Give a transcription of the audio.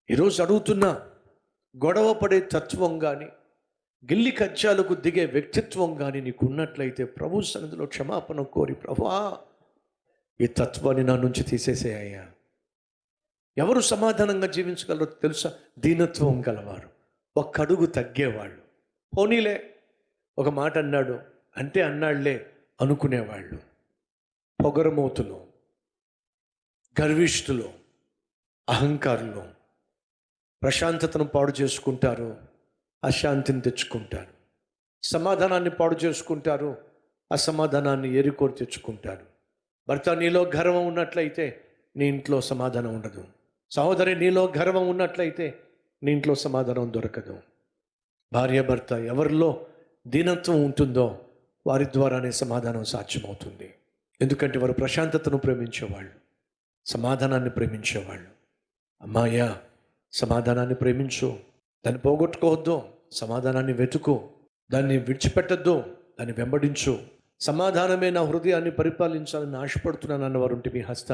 ఈరోజు అడుగుతున్నా, గొడవ పడే తత్వం కానీ, గిల్లి కజ్జాలకు దిగే వ్యక్తిత్వం కానీ నీకు ఉన్నట్లయితే ప్రభు సన్నిధిలో క్షమాపణ కోరి, ప్రభువా ఈ తత్వాన్ని నా నుంచి తీసేసేయ్యా. ఎవరు సమాధానంగా జీవించగలరో తెలుసా? దీనత్వం గలవారు, ఒక్క అడుగు తగ్గేవాళ్ళు. పోనీలే, ఒక మాట అన్నాడు అంటే అన్నాళ్లే అనుకునేవాళ్ళు. పొగరమోతులు, గర్విష్ఠులు, అహంకారులు ప్రశాంతతను పాడు చేసుకుంటారు, అశాంతిని తెచ్చుకుంటారు. సమాధానాన్ని పాడు చేసుకుంటారు, అసమాధానాన్ని ఏరికోరి తెచ్చుకుంటారు. భర్త, నీలో గర్వం ఉన్నట్లయితే నీ ఇంట్లో సమాధానం ఉండదు. సహోదరి, నీలో గర్వం ఉన్నట్లయితే నీ ఇంట్లో సమాధానం దొరకదు. భార్య భర్త ఎవరిలో దీనత్వం ఉంటుందో వారి ద్వారానే సమాధానం సాధ్యమవుతుంది. ఎందుకంటే వారు ప్రశాంతతను ప్రేమించేవాళ్ళు, సమాధానాన్ని ప్రేమించేవాళ్ళు. అమ్మాయ్యా, సమాధానాన్ని ప్రేమించు, దాన్ని పోగొట్టుకోవద్దు. సమాధానాన్ని వెతుకు, దాన్ని విడిచిపెట్టద్దు, దాన్ని వెంబడించు. సమాధానమే నా హృదయాన్ని పరిపాలించాలని ఆశపడుతున్నాను అన్నవారు ఉంటే మీ హస్తాన్ని